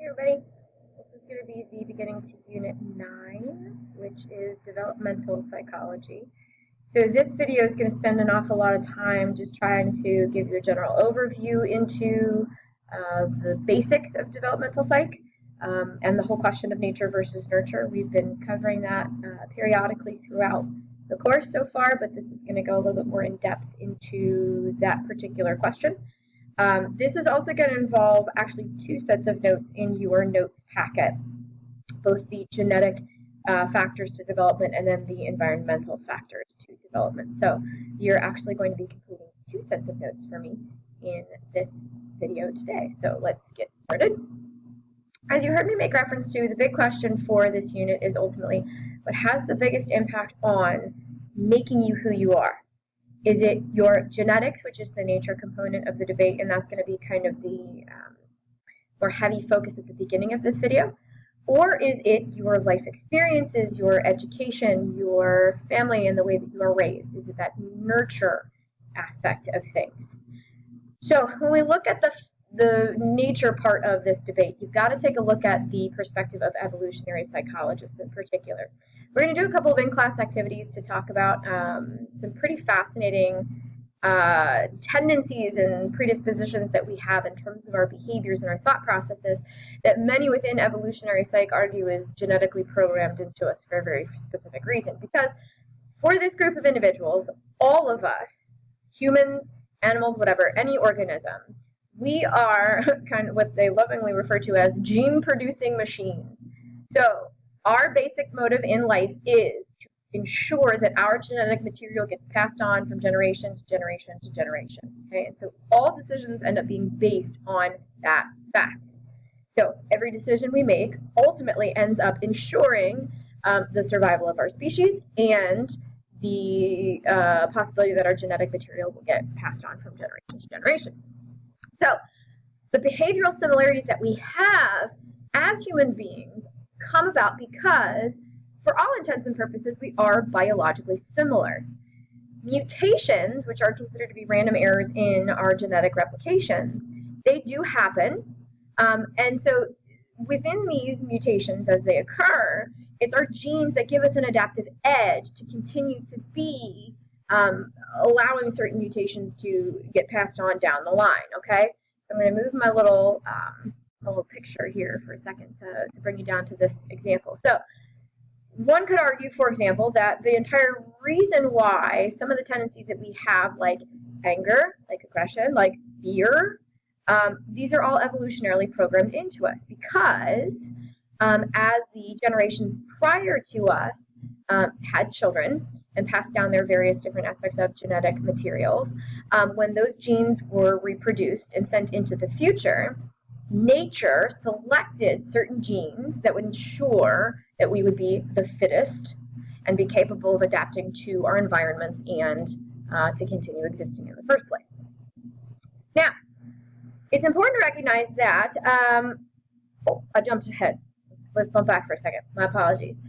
Hey everybody, this is going to be the beginning to Unit 9, which is Developmental Psychology. So this video is going to spend an awful lot of time just trying to give you a general overview into the basics of developmental psych and the whole question of nature versus nurture. We've been covering that periodically throughout the course so far, but this is going to go a little bit more in depth into that particular question. This is also going to involve actually two sets of notes in your notes packet, both the genetic factors to development and then the environmental factors to development. So you're actually going to be completing two sets of notes for me in this video today. So let's get started. As you heard me make reference to, the big question for this unit is ultimately what has the biggest impact on making you who you are? Is it your genetics, which is the nature component of the debate, and that's going to be kind of the more heavy focus at the beginning of this video? Or is it your life experiences, your education, your family, and the way that you are raised? Is it that nurture aspect of things? So when we look at the nature part of this debate, you've got to take a look at the perspective of evolutionary psychologists in particular. We're going to do a couple of in-class activities to talk about some pretty fascinating tendencies and predispositions that we have in terms of our behaviors and our thought processes that many within evolutionary psych argue is genetically programmed into us for a very specific reason. Because for this group of individuals, all of us, humans, animals, whatever, any organism, we are kind of what they lovingly refer to as gene-producing machines. So our basic motive in life is to ensure that our genetic material gets passed on from generation to generation to generation. Okay, and so all decisions end up being based on that fact. So every decision we make ultimately ends up ensuring the survival of our species and the possibility that our genetic material will get passed on from generation to generation. So the behavioral similarities that we have as human beings come about because, for all intents and purposes, we are biologically similar. Mutations, which are considered to be random errors in our genetic replications, they do happen. And so within these mutations as they occur, it's our genes that give us an adaptive edge to continue to be allowing certain mutations to get passed on down the line, okay? So I'm going to move my little picture here for a second to bring you down to this example. So one could argue, for example, that the entire reason why some of the tendencies that we have, like anger, like aggression, like fear, these are all evolutionarily programmed into us because as the generations prior to us had children and passed down their various different aspects of genetic materials, when those genes were reproduced and sent into the future, nature selected certain genes that would ensure that we would be the fittest and be capable of adapting to our environments and to continue existing in the first place. Now, it's important to recognize that, I jumped ahead. Let's bump back for a second. My apologies.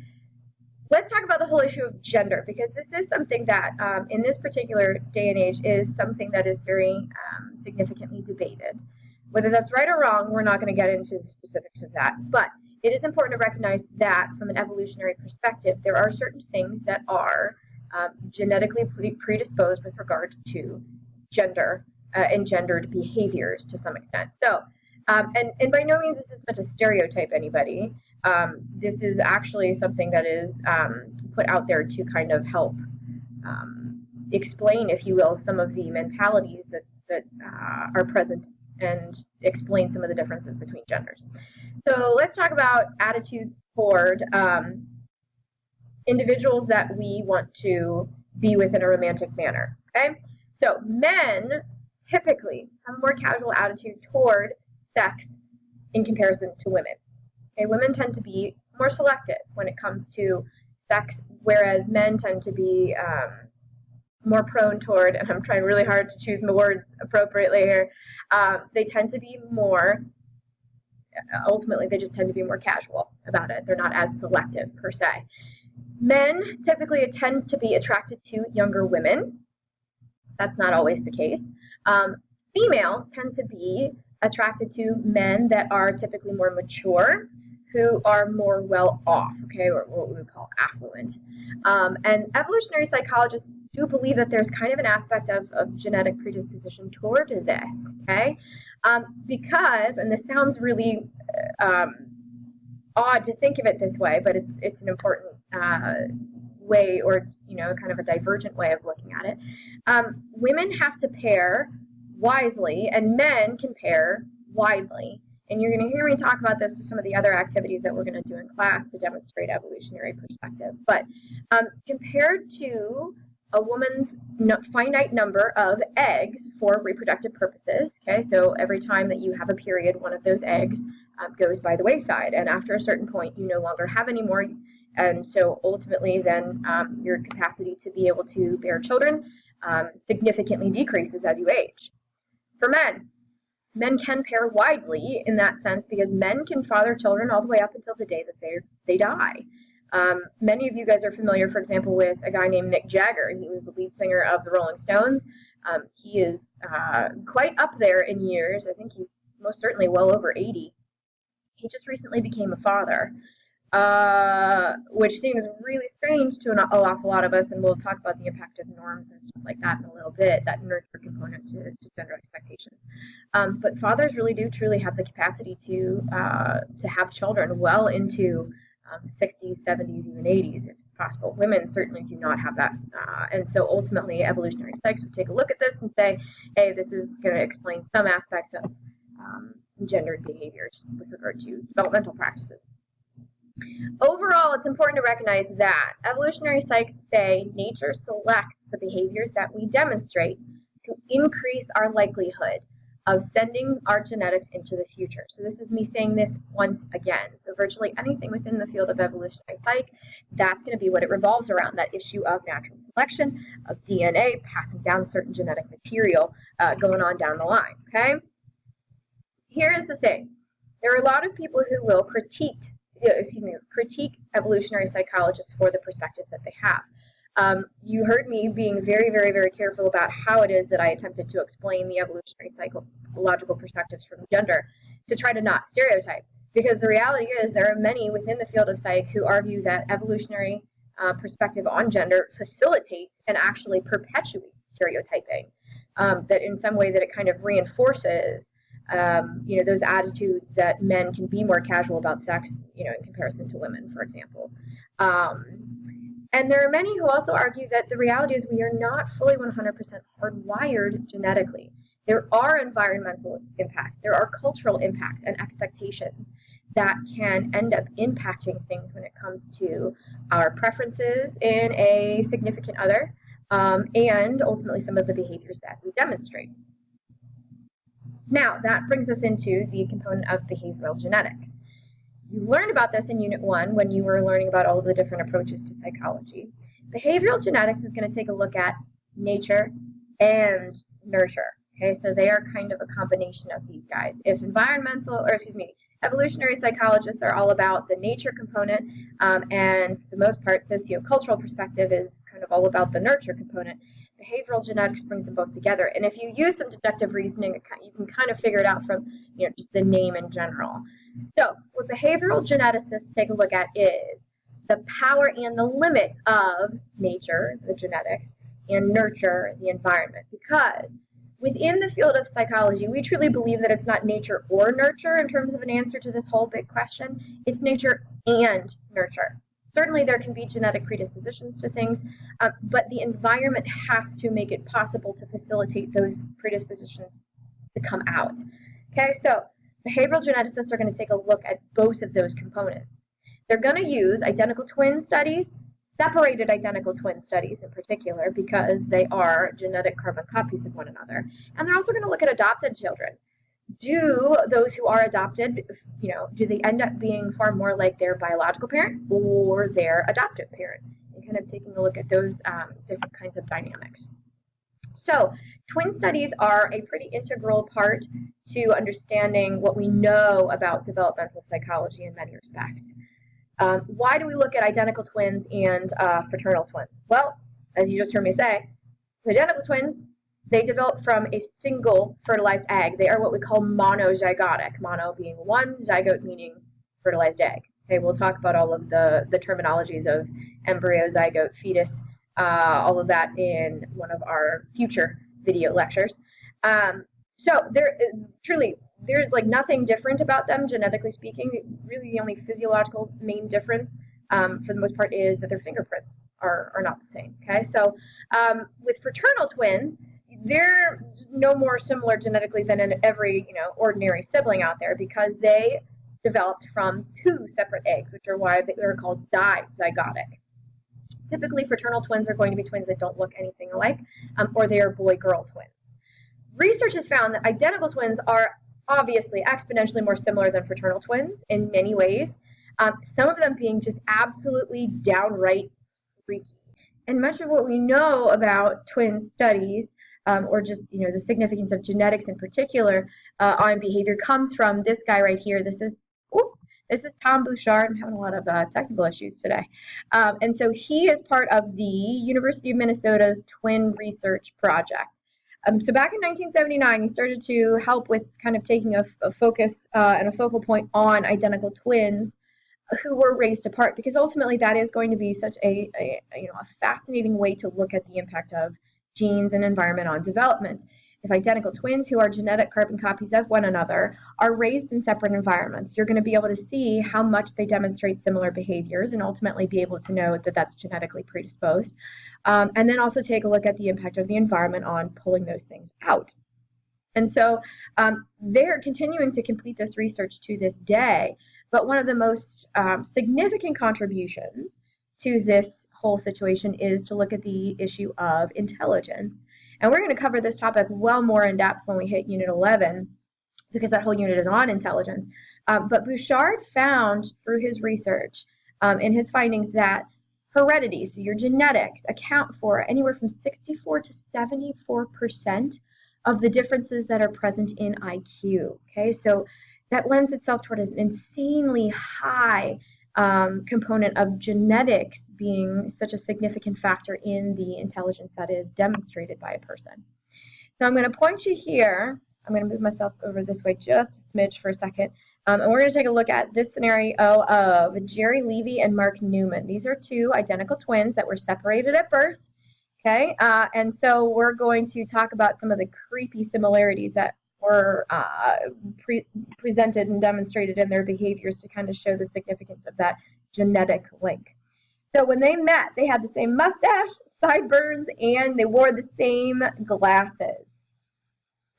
Let's talk about the whole issue of gender, because this is something that in this particular day and age is something that is very significantly debated. Whether that's right or wrong, we're not going to get into the specifics of that, but it is important to recognize that from an evolutionary perspective, there are certain things that are genetically predisposed with regard to gender and gendered behaviors to some extent. So, and by no means is this meant to stereotype anybody. This is actually something that is put out there to kind of help explain, if you will, some of the mentalities that are present and explain some of the differences between genders. So let's talk about attitudes toward individuals that we want to be with in a romantic manner. Okay, so men typically have a more casual attitude toward sex in comparison to women. Okay, women tend to be more selective when it comes to sex, whereas men tend to be more prone toward, and I'm trying really hard to choose my words appropriately here, they tend to be more, ultimately they just tend to be more casual about it. They're not as selective per se. Men typically tend to be attracted to younger women. That's not always the case. Females tend to be attracted to men that are typically more mature, who are more well off, okay, or what we would call affluent. And evolutionary psychologists do believe that there's kind of an aspect of genetic predisposition toward this, okay? Because, and this sounds really odd to think of it this way, but it's an important way, or kind of a divergent way of looking at it. Women have to pair wisely, and men can pair widely. And you're going to hear me talk about this with some of the other activities that we're going to do in class to demonstrate evolutionary perspective. But compared to a woman's finite number of eggs for reproductive purposes, okay, so every time that you have a period, one of those eggs goes by the wayside, and after a certain point, you no longer have any more, and so ultimately then your capacity to be able to bear children significantly decreases as you age. For men can pair widely in that sense, because men can father children all the way up until the day that they die. Many of you guys are familiar, for example, with a guy named Mick Jagger. He was the lead singer of the Rolling Stones. He is quite up there in years. I think he's most certainly well over 80. He just recently became a father, which seems really strange to an awful lot of us, and we'll talk about the impact of norms and stuff like that in a little bit, that nurture component to gender expectations. But fathers really do truly have the capacity to have children well into 60s, 70s, even 80s, if possible. Women certainly do not have that. And so ultimately, evolutionary psychs would take a look at this and say, hey, this is going to explain some aspects of gendered behaviors with regard to developmental practices. Overall, it's important to recognize that evolutionary psychs say nature selects the behaviors that we demonstrate to increase our likelihood of sending our genetics into the future. So this is me saying this once again. So virtually anything within the field of evolutionary psych, that's going to be what it revolves around, that issue of natural selection, of DNA, passing down certain genetic material going on down the line, okay? Here's the thing. There are a lot of people who will critique evolutionary psychologists for the perspectives that they have. You heard me being very, very, very careful about how it is that I attempted to explain the evolutionary psychological perspectives from gender, to try to not stereotype. Because the reality is there are many within the field of psych who argue that evolutionary perspective on gender facilitates and actually perpetuates stereotyping. That in some way that it kind of reinforces those attitudes that men can be more casual about sex, in comparison to women, for example. And there are many who also argue that the reality is we are not fully 100% hardwired genetically. There are environmental impacts, there are cultural impacts and expectations that can end up impacting things when it comes to our preferences in a significant other, and ultimately some of the behaviors that we demonstrate. Now, that brings us into the component of behavioral genetics. You learned about this in Unit 1 when you were learning about all of the different approaches to psychology. Behavioral genetics is going to take a look at nature and nurture. Okay, so they are kind of a combination of these guys. If evolutionary psychologists are all about the nature component, and for the most part, sociocultural perspective is kind of all about the nurture component. Behavioral genetics brings them both together, and if you use some deductive reasoning, you can kind of figure it out from just the name in general. So what behavioral geneticists take a look at is the power and the limits of nature, the genetics, and nurture, the environment, because within the field of psychology, we truly believe that it's not nature or nurture in terms of an answer to this whole big question. It's nature and nurture. Certainly there can be genetic predispositions to things, but the environment has to make it possible to facilitate those predispositions to come out. Okay, so behavioral geneticists are going to take a look at both of those components. They're going to use identical twin studies, separated identical twin studies in particular, because they are genetic carbon copies of one another. And they're also going to look at adopted children. Do those who are adopted, do they end up being far more like their biological parent or their adoptive parent? And kind of taking a look at those different kinds of dynamics. So twin studies are a pretty integral part to understanding what we know about developmental psychology in many respects. Why do we look at identical twins and fraternal twins? Well, as you just heard me say, identical twins they develop from a single fertilized egg. They are what we call monozygotic, mono being one, zygote meaning fertilized egg. Okay, we'll talk about all of the terminologies of embryo, zygote, fetus, all of that in one of our future video lectures. So there truly, there's like nothing different about them genetically speaking. Really the only physiological main difference for the most part is that their fingerprints are not the same. Okay, so with fraternal twins, they're no more similar genetically than in every ordinary sibling out there, because they developed from two separate eggs, which are why they're called dizygotic. Typically, fraternal twins are going to be twins that don't look anything alike, or they are boy-girl twins. Research has found that identical twins are obviously exponentially more similar than fraternal twins in many ways, some of them being just absolutely downright freaky. And much of what we know about twin studies, or just the significance of genetics in particular on behavior, comes from this guy right here. This is Tom Bouchard. I'm having a lot of technical issues today. And so he is part of the University of Minnesota's Twin Research Project. So back in 1979, he started to help with kind of taking a focus and a focal point on identical twins who were raised apart, because ultimately that is going to be such a fascinating way to look at the impact of genes and environment on development. If identical twins who are genetic carbon copies of one another are raised in separate environments, you're going to be able to see how much they demonstrate similar behaviors and ultimately be able to know that that's genetically predisposed. And then also take a look at the impact of the environment on pulling those things out. And so they're continuing to complete this research to this day. But one of the most significant contributions to this whole situation is to look at the issue of intelligence. And we're going to cover this topic well more in depth when we hit Unit 11, because that whole unit is on intelligence. But Bouchard found through his research in his findings that heredity, so your genetics, account for anywhere from 64 to 74% of the differences that are present in IQ. Okay, so that lends itself toward an insanely high component of genetics being such a significant factor in the intelligence that is demonstrated by a person. So I'm going to point you here. I'm going to move myself over this way just a smidge for a second. And we're going to take a look at this scenario of Jerry Levy and Mark Newman. These are two identical twins that were separated at birth. Okay, and so we're going to talk about some of the creepy similarities that were presented and demonstrated in their behaviors to kind of show the significance of that genetic link. So when they met, they had the same mustache, sideburns, and they wore the same glasses,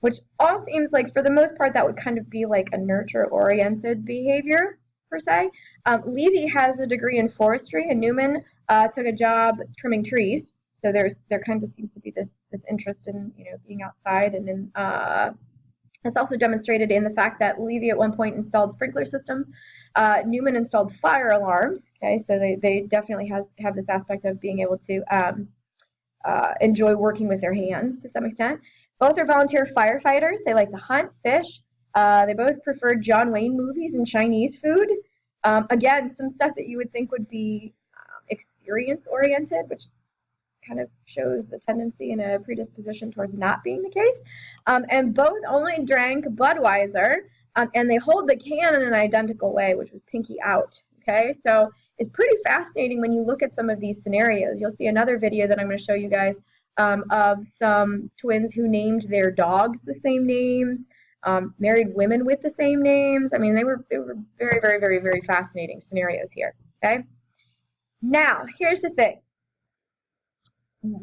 which all seems like, for the most part, that would kind of be like a nurture-oriented behavior, per se. Levy has a degree in forestry, and Newman took a job trimming trees. So there kind of seems to be this interest in being outside, and in it's also demonstrated in the fact that Levy at one point installed sprinkler systems. Newman installed fire alarms. Okay, so they definitely have this aspect of being able to enjoy working with their hands to some extent. Both are volunteer firefighters. They like to hunt, fish. They both prefer John Wayne movies and Chinese food. Again, some stuff that you would think would be experience-oriented, which kind of shows a tendency and a predisposition towards not being the case. And both only drank Budweiser, and they hold the can in an identical way, which was pinky out. Okay, so it's pretty fascinating when you look at some of these scenarios. You'll see another video that I'm going to show you guys of some twins who named their dogs the same names, married women with the same names. I mean, they were very, very, very, very fascinating scenarios here. Okay, now here's the thing.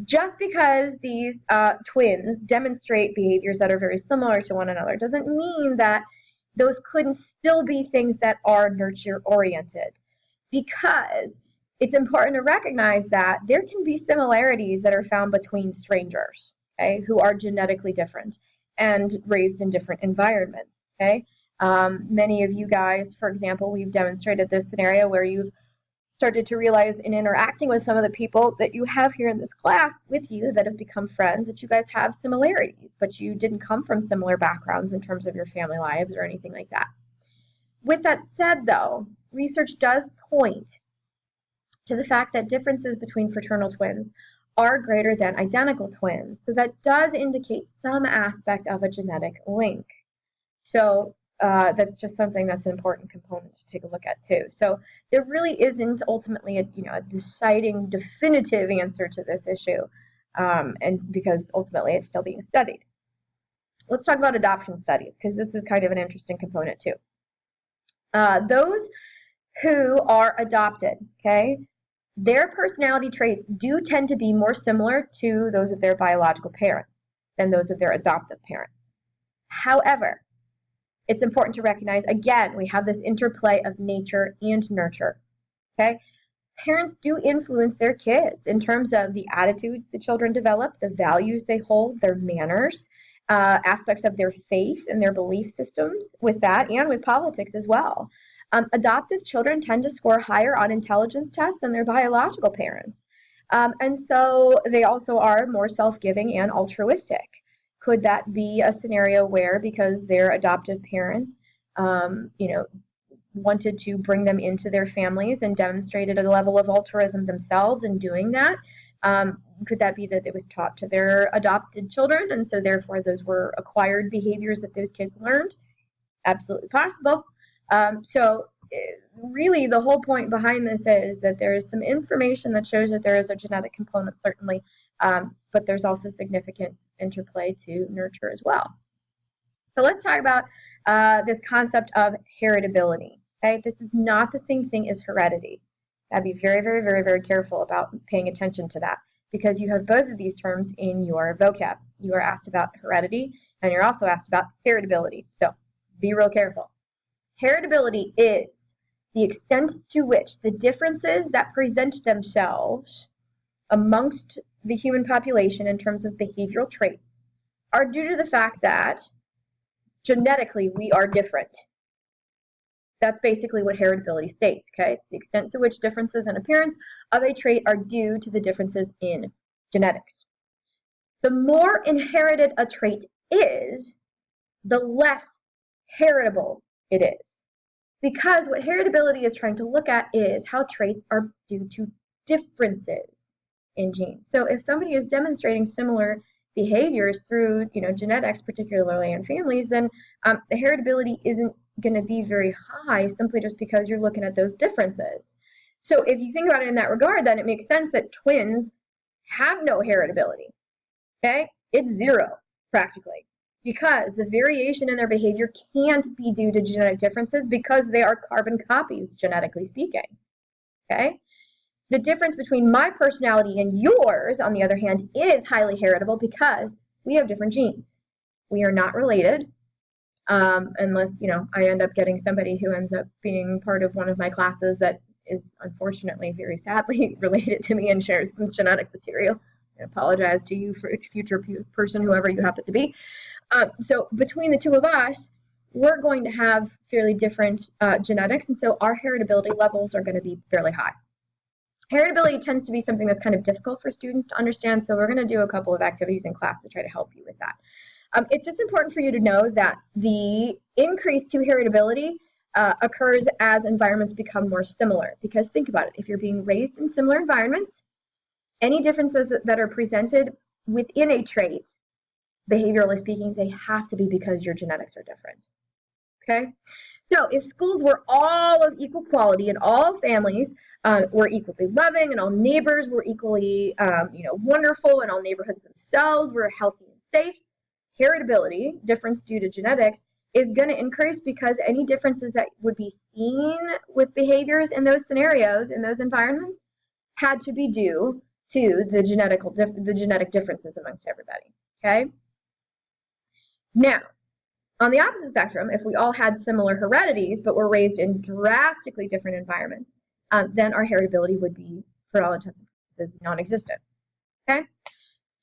Just because these twins demonstrate behaviors that are very similar to one another doesn't mean that those couldn't still be things that are nurture-oriented, because it's important to recognize that there can be similarities that are found between strangers, okay, who are genetically different and raised in different environments. Okay, many of you guys, for example, we've demonstrated this scenario where you've started to realize in interacting with some of the people that you have here in this class with you that have become friends that you guys have similarities, but you didn't come from similar backgrounds in terms of your family lives or anything like that. With that said, though, research does point to the fact that differences between fraternal twins are greater than identical twins. So that does indicate some aspect of a genetic link. So that's just something that's an important component to take a look at too. So there really isn't ultimately a deciding definitive answer to this issue, and because ultimately it's still being studied. Let's talk about adoption studies, because this is kind of an interesting component too. Those who are adopted, okay, their personality traits do tend to be more similar to those of their biological parents than those of their adoptive parents. However, it's important to recognize, again, we have this interplay of nature and nurture, okay? Parents do influence their kids in terms of the attitudes the children develop, the values they hold, their manners, aspects of their faith and their belief systems with that, and with politics as well. Adoptive children tend to score higher on intelligence tests than their biological parents. And so they also are more self-giving and altruistic. Could that be a scenario where, because their adoptive parents, wanted to bring them into their families and demonstrated a level of altruism themselves in doing that? Could that be that it was taught to their adopted children, and so therefore those were acquired behaviors that those kids learned? Absolutely possible. So really the whole point behind this is that there is some information that shows that there is a genetic component, certainly, but there's also significant interplay to nurture as well. So let's talk about this concept of heritability. Okay, this is not the same thing as heredity. I'd be very, very, very, very careful about paying attention to that, because you have both of these terms in your vocab. You are asked about heredity, and you're also asked about heritability. So be real careful. Heritability is the extent to which the differences that present themselves amongst the human population in terms of behavioral traits are due to the fact that genetically we are different. That's basically what heritability states, okay? It's the extent to which differences in appearance of a trait are due to the differences in genetics. The more inherited a trait is, the less heritable it is. Because what heritability is trying to look at is how traits are due to differences in genes. So if somebody is demonstrating similar behaviors through genetics, particularly in families, then the heritability isn't going to be very high, simply just because you're looking at those differences. So if you think about it in that regard, then it makes sense that twins have no heritability. Okay, it's zero practically, because the variation in their behavior can't be due to genetic differences, because they are carbon copies, genetically speaking. Okay, the difference between my personality and yours, on the other hand, is highly heritable, because we have different genes. We are not related, unless I end up getting somebody who ends up being part of one of my classes that is unfortunately very sadly related to me and shares some genetic material. I apologize to you, for future person, whoever you happen to be. So between the two of us, we're going to have fairly different genetics, and so our heritability levels are going to be fairly high. Heritability tends to be something that's kind of difficult for students to understand, so we're going to do a couple of activities in class to try to help you with that. It's just important for you to know that the increase to heritability occurs as environments become more similar, because think about it, if you're being raised in similar environments, any differences that are presented within a trait, behaviorally speaking, they have to be because your genetics are different. Okay? So if schools were all of equal quality and all families were equally loving and all neighbors were equally wonderful and all neighborhoods themselves were healthy and safe, heritability, difference due to genetics, is going to increase, because any differences that would be seen with behaviors in those scenarios, in those environments, had to be due to the genetic differences amongst everybody. Okay? Now, on the opposite spectrum, if we all had similar heredities but were raised in drastically different environments, then our heritability would be, for all intents and purposes, non-existent. Okay?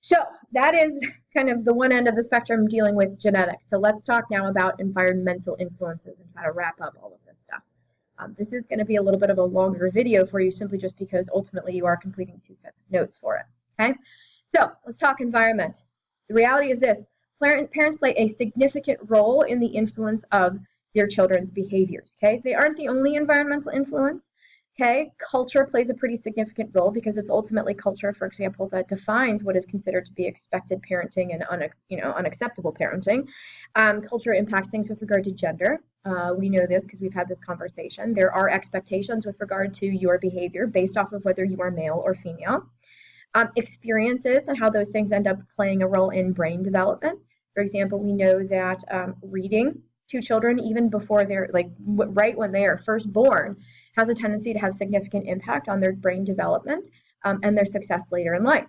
So that is kind of the one end of the spectrum dealing with genetics. So let's talk now about environmental influences and try to wrap up all of this stuff. This is going to be a little bit of a longer video for you, simply just because ultimately you are completing 2 sets of notes for it. Okay? So let's talk environment. The reality is this: parents play a significant role in the influence of their children's behaviors. Okay? They aren't the only environmental influence. Okay, culture plays a pretty significant role because it's ultimately culture, for example, that defines what is considered to be expected parenting and unacceptable parenting. Culture impacts things with regard to gender. We know this because we've had this conversation. There are expectations with regard to your behavior based off of whether you are male or female. Experiences and how those things end up playing a role in brain development. For example, we know that reading to children, even before they're right when they are first born, has a tendency to have significant impact on their brain development and their success later in life.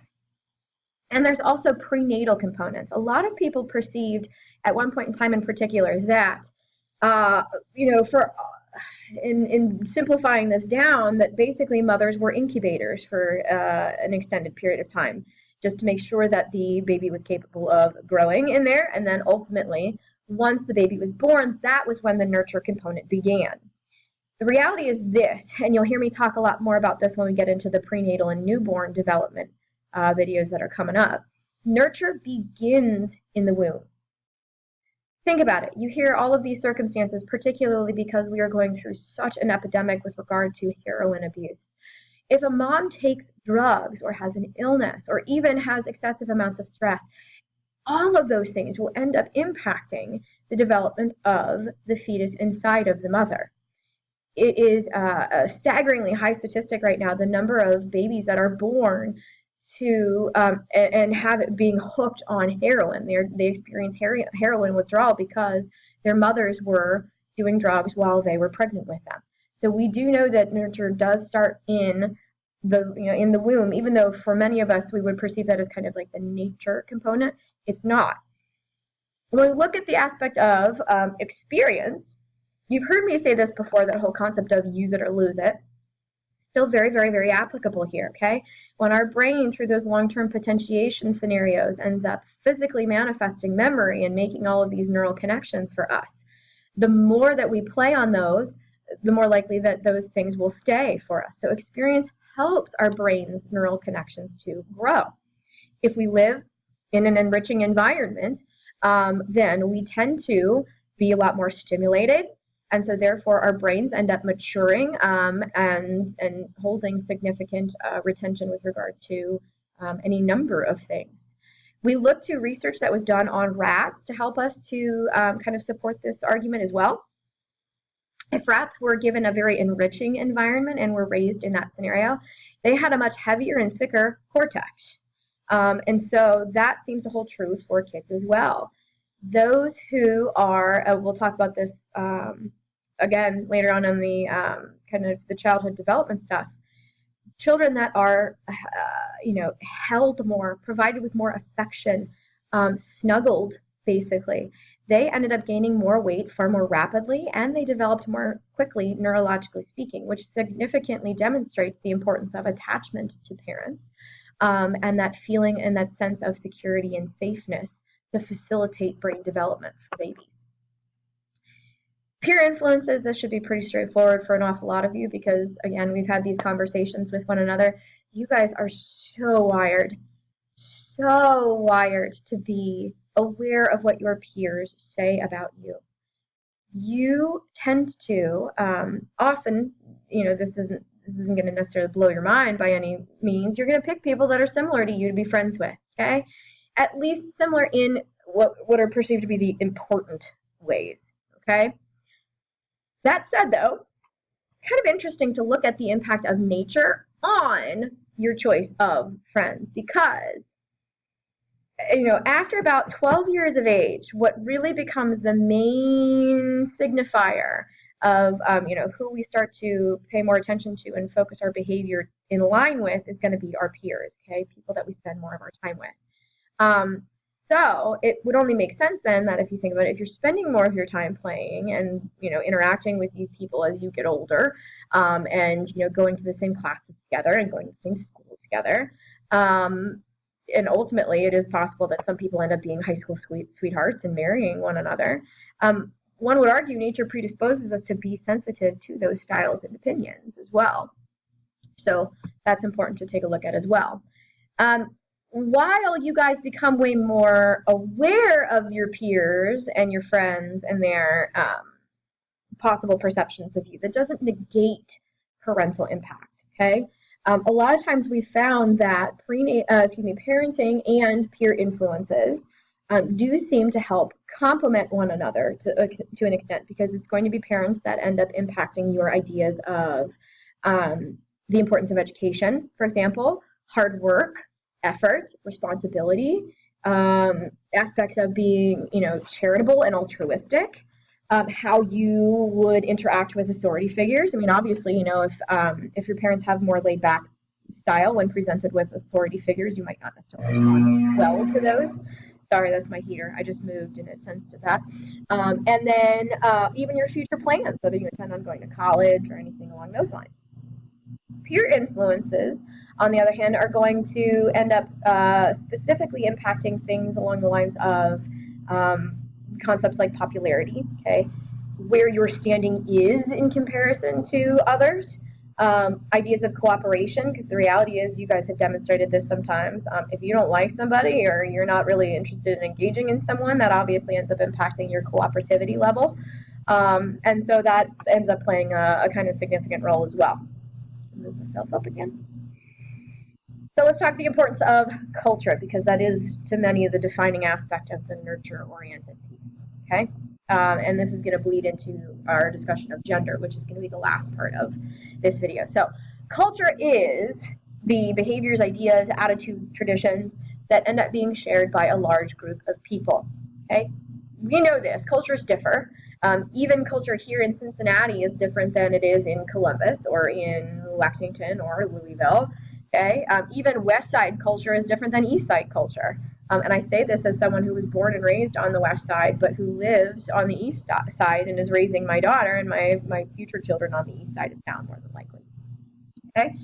And there's also prenatal components. A lot of people perceived at one point in time in particular that, in simplifying this down, that basically mothers were incubators for an extended period of time, just to make sure that the baby was capable of growing in there. And then ultimately, once the baby was born, that was when the nurture component began. The reality is this, and you'll hear me talk a lot more about this when we get into the prenatal and newborn development videos that are coming up. Nurture begins in the womb. Think about it. You hear all of these circumstances, particularly because we are going through such an epidemic with regard to heroin abuse. If a mom takes drugs or has an illness or even has excessive amounts of stress, all of those things will end up impacting the development of the fetus inside of the mother. It is a staggeringly high statistic right now, the number of babies that are born to and have it being hooked on heroin. They experience heroin withdrawal because their mothers were doing drugs while they were pregnant with them. So we do know that nurture does start in the womb, even though for many of us we would perceive that as kind of like the nature component. It's not. When we look at the aspect of experience, you've heard me say this before, that whole concept of use it or lose it. Still very, very, very applicable here, okay? When our brain, through those long-term potentiation scenarios, ends up physically manifesting memory and making all of these neural connections for us, the more that we play on those, the more likely that those things will stay for us. So experience helps our brain's neural connections to grow. If we live in an enriching environment, then we tend to be a lot more stimulated. And so therefore our brains end up maturing and holding significant retention with regard to any number of things. We look to research that was done on rats to help us to kind of support this argument as well. If rats were given a very enriching environment and were raised in that scenario, they had a much heavier and thicker cortex. And so that seems to hold true for kids as well. Those who are, we'll talk about this again later on in the kind of the childhood development stuff. Children that are, held more, provided with more affection, snuggled, basically, they ended up gaining more weight far more rapidly, and they developed more quickly, neurologically speaking, which significantly demonstrates the importance of attachment to parents and that feeling and that sense of security and safeness to facilitate brain development for babies. Peer influences, this should be pretty straightforward for an awful lot of you because, again, we've had these conversations with one another. You guys are so wired to be aware of what your peers say about you. You tend to often, this isn't going to necessarily blow your mind by any means. You're going to pick people that are similar to you to be friends with, okay? At least similar in what are perceived to be the important ways, okay? That said, though, it's kind of interesting to look at the impact of nature on your choice of friends because, after about 12 years of age, what really becomes the main signifier of, who we start to pay more attention to and focus our behavior in line with is going to be our peers, okay, people that we spend more of our time with. So it would only make sense then that if you think about it, if you're spending more of your time playing and, interacting with these people as you get older and, going to the same classes together and going to the same school together, and ultimately it is possible that some people end up being high school sweethearts and marrying one another. One would argue nature predisposes us to be sensitive to those styles and opinions as well. So that's important to take a look at as well. While you guys become way more aware of your peers and your friends and their possible perceptions of you, that doesn't negate parental impact, okay? A lot of times we found that parenting and peer influences do seem to help complement one another to an extent, because it's going to be parents that end up impacting your ideas of the importance of education, for example, hard work, effort, responsibility, aspects of being, charitable and altruistic, how you would interact with authority figures. I mean, obviously, if your parents have more laid back style when presented with authority figures, you might not necessarily respond well to those. Sorry, that's my heater. I just moved and it sensed that. And then even your future plans, whether you intend on going to college or anything along those lines. Peer influences, on the other hand, are going to end up specifically impacting things along the lines of concepts like popularity, okay, where your standing is in comparison to others, ideas of cooperation, because the reality is, you guys have demonstrated this sometimes, if you don't like somebody or you're not really interested in engaging in someone, that obviously ends up impacting your cooperativity level, and so that ends up playing a kind of significant role as well. Move myself up again. So let's talk the importance of culture, because that is, to many, the defining aspect of the nurture-oriented piece, okay? And this is going to bleed into our discussion of gender, which is going to be the last part of this video. So culture is the behaviors, ideas, attitudes, traditions that end up being shared by a large group of people, okay? We know this. Cultures differ. Even culture here in Cincinnati is different than it is in Columbus or in Lexington or Louisville. Okay, even West Side culture is different than East Side culture. And I say this as someone who was born and raised on the West Side, but who lives on the East Side and is raising my daughter and my future children on the East Side of town, more than likely. Okay,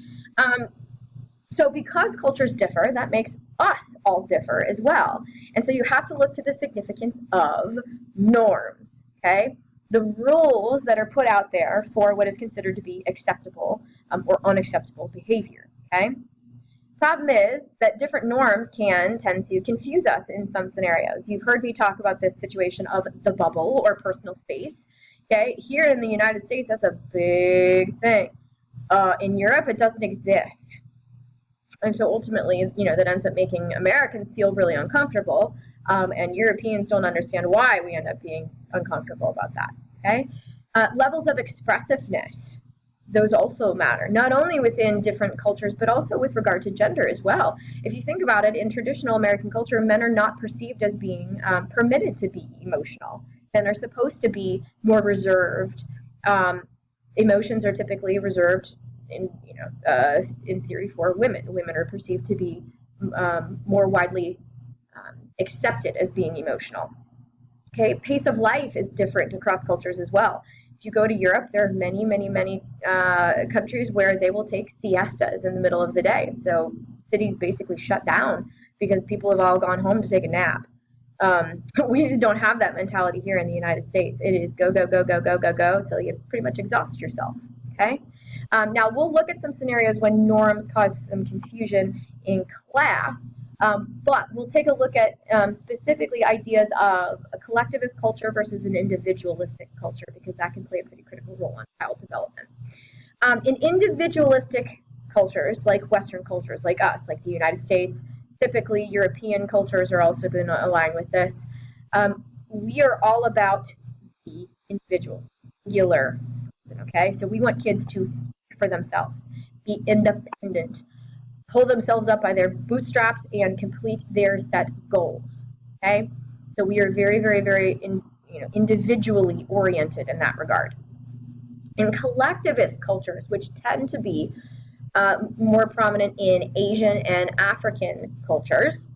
so because cultures differ, that makes us all differ as well. And so you have to look to the significance of norms. Okay, the rules that are put out there for what is considered to be acceptable or unacceptable behavior. Okay. Problem is that different norms can tend to confuse us in some scenarios. You've heard me talk about this situation of the bubble or personal space. Okay, here in the United States, that's a big thing. In Europe, it doesn't exist. And so ultimately, that ends up making Americans feel really uncomfortable, and Europeans don't understand why we end up being uncomfortable about that. Okay, levels of expressiveness. Those also matter, not only within different cultures, but also with regard to gender as well. If you think about it, in traditional American culture, men are not perceived as being permitted to be emotional. Men are supposed to be more reserved. Emotions are typically reserved in theory for women. Women are perceived to be more widely accepted as being emotional. Okay, pace of life is different across cultures as well. If you go to Europe, there are many, many, many countries where they will take siestas in the middle of the day. So cities basically shut down because people have all gone home to take a nap. We just don't have that mentality here in the United States. It is go, go, go, go, go, go, go until you pretty much exhaust yourself. Okay. Now we'll look at some scenarios when norms cause some confusion in class. But we'll take a look at specifically ideas of a collectivist culture versus an individualistic culture, because that can play a pretty critical role in child development. In individualistic cultures, like Western cultures, like us, like the United States, typically European cultures are also going to align with this. We are all about the individual, singular person, okay? So we want kids to think for themselves, be independent, pull themselves up by their bootstraps and complete their set goals. Okay, so we are very, very, very individually oriented in that regard. In collectivist cultures, which tend to be more prominent in Asian and African cultures,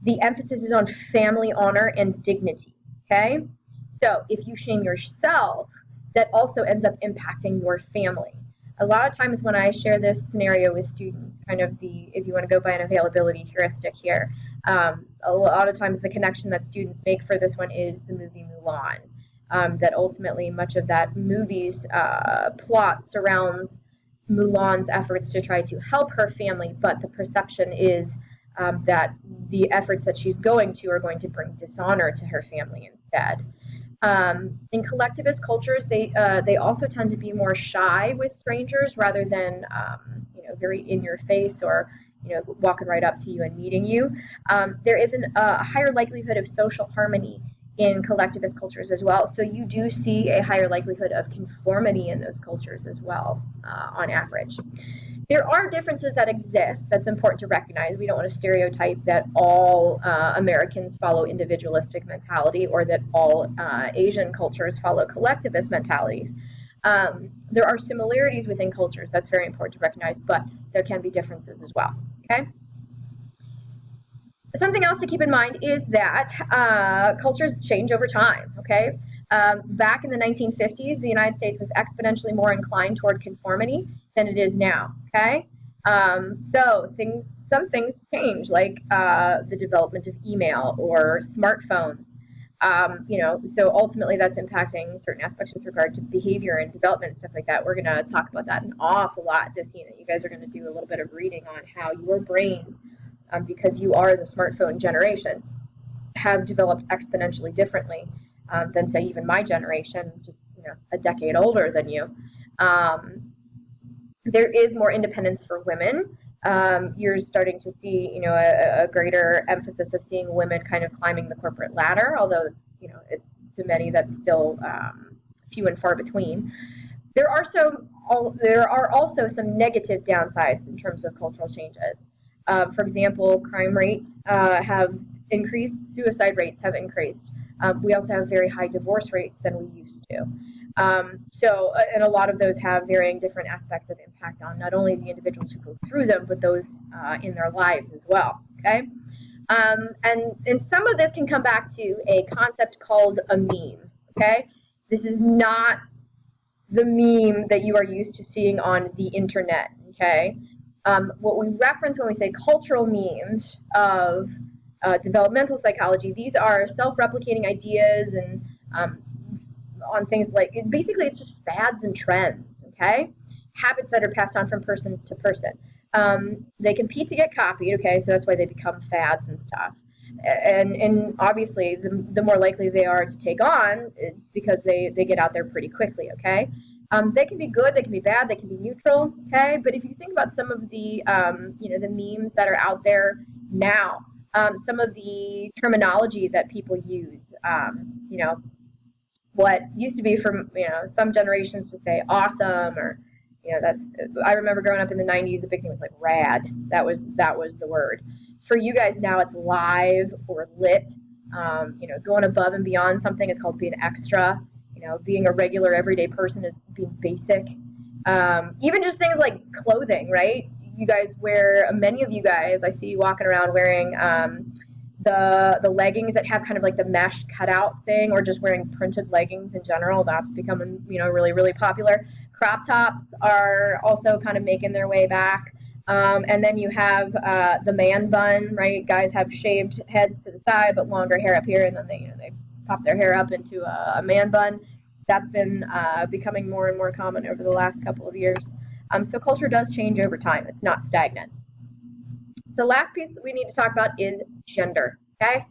the emphasis is on family honor and dignity. Okay, so if you shame yourself, that also ends up impacting your family. A lot of times when I share this scenario with students, kind of if you want to go by an availability heuristic here, a lot of times the connection that students make for this one is the movie Mulan. That ultimately much of that movie's plot surrounds Mulan's efforts to try to help her family, but the perception is that the efforts that she's going to are going to bring dishonor to her family instead. In collectivist cultures, they also tend to be more shy with strangers rather than very in your face or walking right up to you and meeting you. There is a higher likelihood of social harmony in collectivist cultures as well. So you do see a higher likelihood of conformity in those cultures as well, on average. There are differences that exist that's important to recognize. We don't want to stereotype that all Americans follow individualistic mentality or that all Asian cultures follow collectivist mentalities. There are similarities within cultures. That's very important to recognize, but there can be differences as well. Okay. Something else to keep in mind is that cultures change over time. Okay. Back in the 1950s, the United States was exponentially more inclined toward conformity than it is now. Okay. So some things change, like the development of email or smartphones. So ultimately that's impacting certain aspects with regard to behavior and development and stuff like that. We're going to talk about that an awful lot this unit. You guys are going to do a little bit of reading on how your brains, because you are the smartphone generation, have developed exponentially differently than, say, even my generation, just a decade older than you. There is more independence for women. You're starting to see, a greater emphasis of seeing women kind of climbing the corporate ladder, although it's, to many that's still few and far between. There are also some negative downsides in terms of cultural changes. For example, crime rates have increased, suicide rates have increased. We also have very high divorce rates than we used to. And a lot of those have varying different aspects of impact on not only the individuals who go through them, but those in their lives as well. Okay, and some of this can come back to a concept called a meme. Okay, this is not the meme that you are used to seeing on the internet. Okay, what we reference when we say cultural memes of developmental psychology, these are self-replicating ideas and on things like, basically it's just fads and trends, okay? Habits that are passed on from person to person. They compete to get copied, okay, so that's why they become fads and stuff. And obviously, the more likely they are to take on, it's because they get out there pretty quickly, okay? They can be good, they can be bad, they can be neutral, okay? But if you think about some of the, the memes that are out there now, some of the terminology that people use, what used to be from some generations to say awesome, or I remember growing up in the 90s, the big thing was like rad. That was the word. For you guys now, it's live or lit. Going above and beyond something is called being extra. Being a regular everyday person is being basic. Even just things like clothing, right? You guys wear, many of you guys, I see you walking around wearing the leggings that have kind of like the mesh cutout thing, or just wearing printed leggings in general. That's becoming, really, really popular. Crop tops are also kind of making their way back. And then you have the man bun, right? Guys have shaved heads to the side, but longer hair up here, and then they pop their hair up into a man bun. That's been becoming more and more common over the last couple of years. So culture does change over time. It's not stagnant. So last piece that we need to talk about is gender, okay?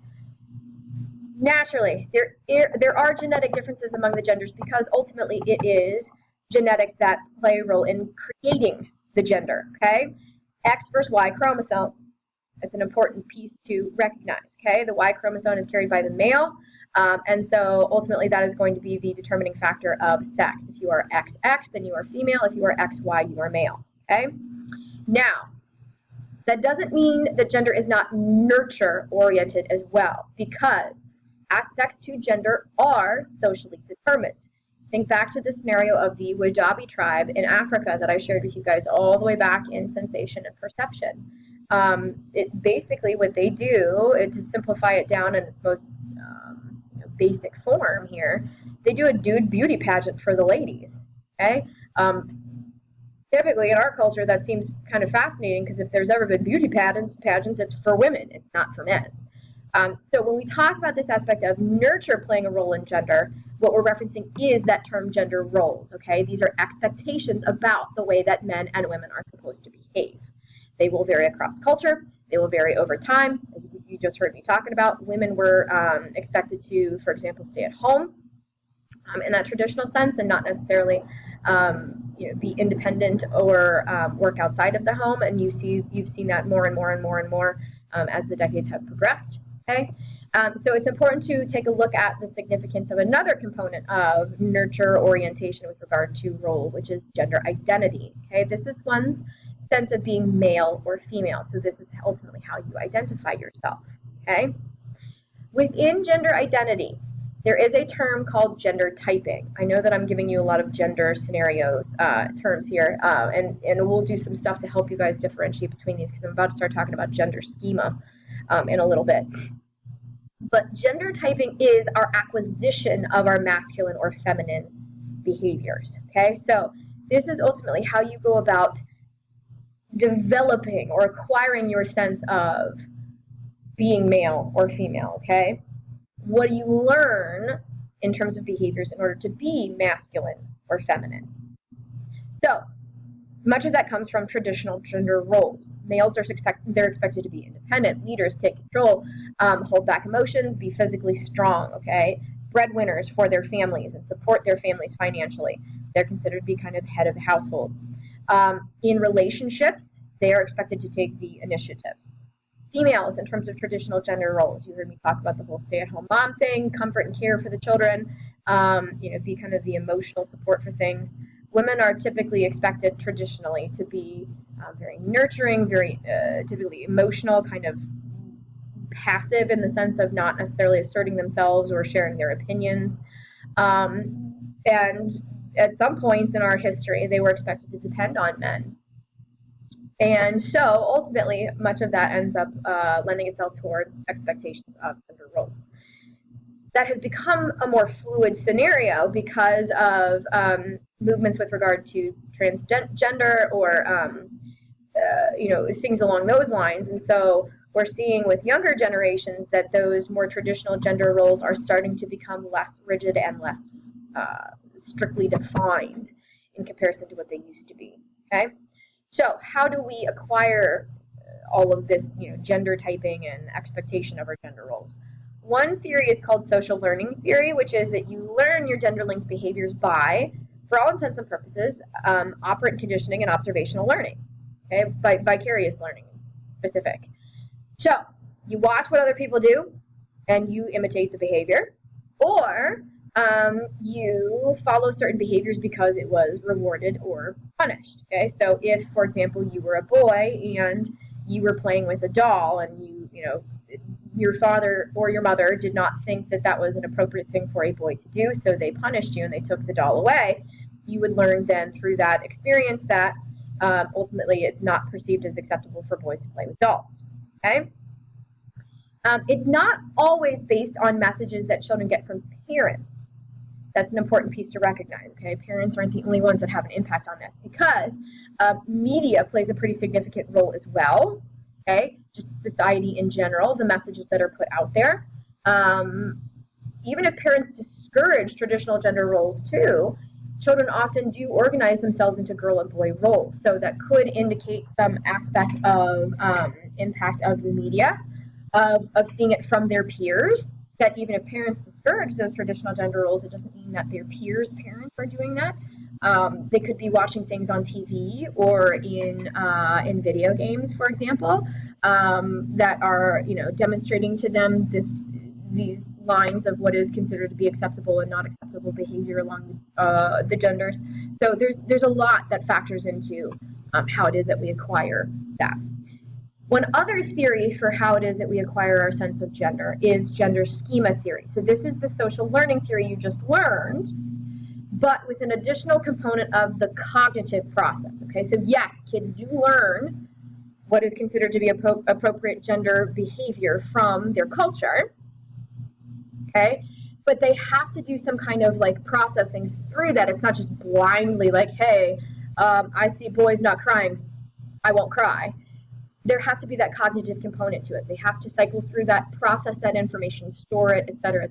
Naturally, there are genetic differences among the genders because ultimately it is genetics that play a role in creating the gender, okay? X versus Y chromosome. It's an important piece to recognize, okay? The Y chromosome is carried by the male, and so ultimately that is going to be the determining factor of sex. If you are XX, then you are female. If you are XY, you are male, okay? Now, that doesn't mean that gender is not nurture-oriented as well, because aspects to gender are socially determined. Think back to the scenario of the Wajabi tribe in Africa that I shared with you guys all the way back in Sensation and Perception. Basically what they do, to simplify it down in its most basic form here, they do a dude beauty pageant for the ladies, okay? Typically in our culture that seems kind of fascinating, because if there's ever been beauty pageants, it's for women, it's not for men. So when we talk about this aspect of nurture playing a role in gender, what we're referencing is that term gender roles, okay? These are expectations about the way that men and women are supposed to behave. They will vary across culture. They will vary over time. As you just heard me talking about, women were expected to, for example, stay at home. in that traditional sense, and not necessarily be independent or work outside of the home. And you've seen that more and more and more and more as the decades have progressed. Okay, so it's important to take a look at the significance of another component of nurture orientation with regard to role, which is gender identity. Okay, this is one's sense of being male or female. So this is ultimately how you identify yourself. Okay, within gender identity, there is a term called gender typing. I know that I'm giving you a lot of gender scenarios, terms here, and we'll do some stuff to help you guys differentiate between these, because I'm about to start talking about gender schema in a little bit. But gender typing is our acquisition of our masculine or feminine behaviors. Okay, so this is ultimately how you go about developing or acquiring your sense of being male or female. Okay, what do you learn in terms of behaviors in order to be masculine or feminine? So much of that comes from traditional gender roles. Males are expected to be independent, leaders, take control, hold back emotions, be physically strong, okay? Breadwinners for their families and support their families financially. They're considered to be kind of head of the household. In relationships, they are expected to take the initiative. Females, in terms of traditional gender roles, you heard me talk about the whole stay-at-home mom thing, comfort and care for the children, be kind of the emotional support for things. Women are typically expected traditionally to be very nurturing, very typically emotional, kind of passive in the sense of not necessarily asserting themselves or sharing their opinions. And at some points in our history, they were expected to depend on men. And so ultimately, much of that ends up lending itself towards expectations of gender roles. That has become a more fluid scenario because of movements with regard to transgender or things along those lines. And so we're seeing with younger generations that those more traditional gender roles are starting to become less rigid and less strictly defined in comparison to what they used to be. Okay, so how do we acquire all of this, gender typing and expectation of our gender roles? One theory is called social learning theory, which is that you learn your gender-linked behaviors by, for all intents and purposes, operant conditioning and observational learning, okay, by vicarious learning specific. So you watch what other people do and you imitate the behavior, or you follow certain behaviors because it was rewarded or punished. Okay, so if, for example, you were a boy and you were playing with a doll and your father or your mother did not think that that was an appropriate thing for a boy to do, so they punished you and they took the doll away, you would learn then through that experience that ultimately it's not perceived as acceptable for boys to play with dolls. Okay? It's not always based on messages that children get from parents. That's an important piece to recognize. Okay, parents aren't the only ones that have an impact on this, because media plays a pretty significant role as well. Okay, just society in general, the messages that are put out there. Even if parents discourage traditional gender roles too, children often do organize themselves into girl and boy roles. So that could indicate some aspect of impact of the media, of seeing it from their peers, that even if parents discourage those traditional gender roles, it doesn't mean that their peers' parents are doing that. They could be watching things on TV or in video games, for example, that are demonstrating to them these lines of what is considered to be acceptable and not acceptable behavior along the genders. So there's a lot that factors into how it is that we acquire that. One other theory for how it is that we acquire our sense of gender is gender schema theory. So this is the social learning theory you just learned, but with an additional component of the cognitive process. Okay, so yes, kids do learn what is considered to be appropriate gender behavior from their culture, okay, but they have to do some kind of processing through that. It's not just blindly hey, I see boys not crying, I won't cry. There has to be that cognitive component to it. They have to cycle through that, process that information, store it, et cetera,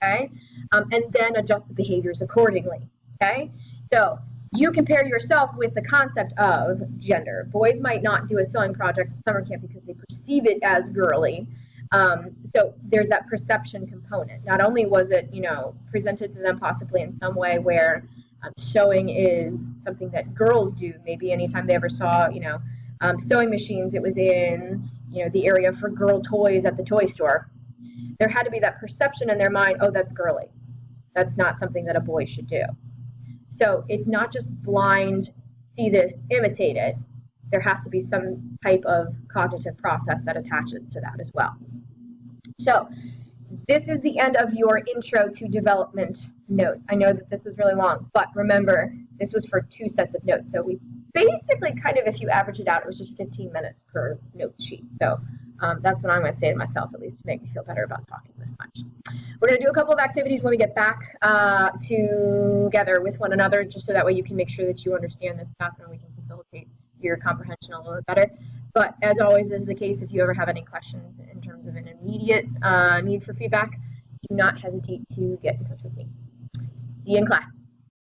okay? And then adjust the behaviors accordingly, okay? So you compare yourself with the concept of gender. Boys might not do a sewing project at summer camp because they perceive it as girly, So there's that perception component. Not only was it, presented to them possibly in some way where sewing is something that girls do. Maybe anytime they ever saw, sewing machines, it was in, the area for girl toys at the toy store. There had to be that perception in their mind, oh, that's girly. That's not something that a boy should do. So it's not just blind, see this, imitate it. There has to be some type of cognitive process that attaches to that as well. So this is the end of your intro to development notes. I know that this was really long, but remember, this was for 2 sets of notes. So we basically kind of, if you average it out, it was just 15 minutes per note sheet. So that's what I'm going to say to myself, at least to make me feel better about talking this much. We're going to do a couple of activities when we get back together with one another, just so that way you can make sure that you understand this stuff and we can facilitate your comprehension a little bit better. But as always is the case, if you ever have any questions in terms of an immediate need for feedback, do not hesitate to get in touch with me. See you in class.